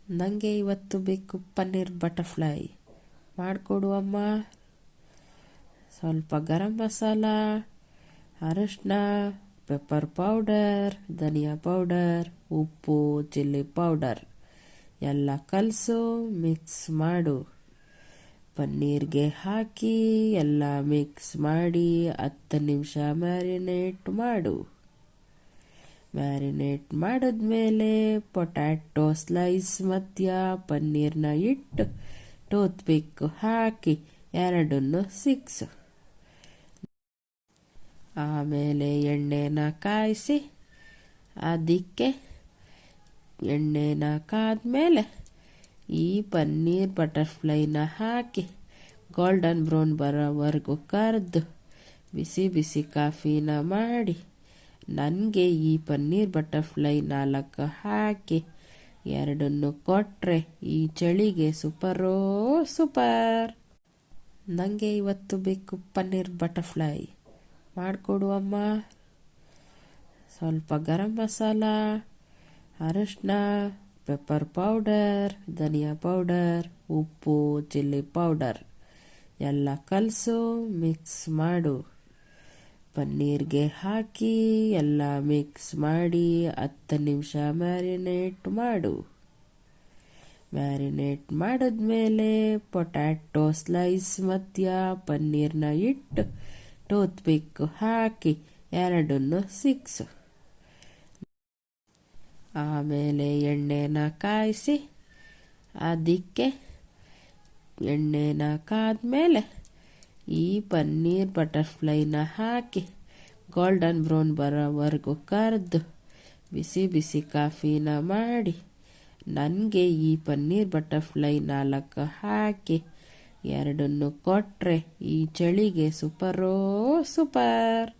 ನನಗೆ ಇವತ್ತು ಬೇಕು ಪನ್ನೀರ್ ಬಟರ್ಫ್ಲೈ. ಮಾಡಿಕೊಡು ಅಮ್ಮ. ಸ್ವಲ್ಪ ಗರಂ ಮಸಾಲ, ಅರಿಶಿನ, ಪೆಪ್ಪರ್ ಪೌಡರ್, ಧನಿಯಾ ಪೌಡರ್, ಉಪ್ಪು, ಚಿಲ್ಲಿ ಪೌಡರ್ ಎಲ್ಲ ಕಲಸು, ಮಿಕ್ಸ್ ಮಾಡು. ಪನ್ನೀರ್ಗೆ ಹಾಕಿ ಎಲ್ಲ ಮಿಕ್ಸ್ ಮಾಡಿ 10 ನಿಮಿಷ ಮ್ಯಾರಿನೇಟ್ ಮಾಡು. ಮ್ಯಾರಿನೇಟ್ ಮಾಡಿದ್ಮೇಲೆ ಪೊಟ್ಯಾಟೊ ಸ್ಲೈಸ್ ಮಧ್ಯ ಪನ್ನೀರ್ನ ಇಟ್ಟು ಟೂತ್ಪಿಕ್ ಹಾಕಿ ಎರಡನ್ನು ಸಿಕ್ಸು. ಆಮೇಲೆ ಎಣ್ಣೆನ ಕಾಯಿಸಿ ಅದಕ್ಕೆ ಎಣ್ಣೆನ ಕಾದ್ಮೇಲೆ ಈ ಪನ್ನೀರ್ ಬಟರ್ಫ್ಲೈನ ಹಾಕಿ ಗೋಲ್ಡನ್ ಬ್ರೌನ್ ಬರೋವರೆಗೂ ಕರೆದು ಬಿಸಿ ಬಿಸಿ ಕಾಫಿನ ಮಾಡಿ ನನಗೆ ಈ ಪನ್ನೀರ್ ಬಟರ್ಫ್ಲೈ 4 ಹಾಕಿ ಎರಡನ್ನು ಕೊಟ್ಟರೆ ಈ ಚಳಿಗೆ ಸೂಪರೋ ಸೂಪರ್. ನನಗೆ ಇವತ್ತು ಬೇಕು ಪನ್ನೀರ್ ಬಟರ್ಫ್ಲೈ. ಮಾಡಿಕೊಡು ಅಮ್ಮ. ಸ್ವಲ್ಪ ಗರಂ ಮಸಾಲ, ಅರಿಶಿನ, ಪೆಪ್ಪರ್ ಪೌಡರ್, ಧನಿಯಾ ಪೌಡರ್, ಉಪ್ಪು, ಚಿಲ್ಲಿ ಪೌಡರ್ ಎಲ್ಲ ಕಲಸು, ಮಿಕ್ಸ್ ಮಾಡು. ಪನ್ನೀರ್ಗೆ ಹಾಕಿ ಎಲ್ಲ ಮಿಕ್ಸ್ ಮಾಡಿ 10 ನಿಮಿಷ ಮ್ಯಾರಿನೇಟ್ ಮಾಡು. ಮ್ಯಾರಿನೇಟ್ ಮಾಡಿದ್ಮೇಲೆ ಪೊಟ್ಯಾಟೊ ಸ್ಲೈಸ್ ಮಧ್ಯ ಪನ್ನೀರ್ನ ಇಟ್ಟು ಟೂತ್ಪಿಕ್ ಹಾಕಿ ಎರಡನ್ನು ಸಿಕ್ಸು. ಆಮೇಲೆ ಎಣ್ಣೆನ ಕಾಯಿಸಿ ಅದಕ್ಕೆ ಎಣ್ಣೆನ ಕಾದ್ಮೇಲೆ ಈ ಪನ್ನೀರ್ ಬಟರ್ಫ್ಲೈನ ಹಾಕಿ ಗೋಲ್ಡನ್ ಬ್ರೌನ್ ಬರೋವರೆಗೂ ಕರೆದು ಬಿಸಿ ಬಿಸಿ ಕಾಫಿನ ಮಾಡಿ ನನಗೆ ಈ ಪನ್ನೀರ್ ಬಟರ್ಫ್ಲೈ 4 ಹಾಕಿ ಎರಡನ್ನು ಕೊಟ್ಟರೆ ಈ ಚಳಿಗೆ ಸೂಪರೋ ಸೂಪರ್.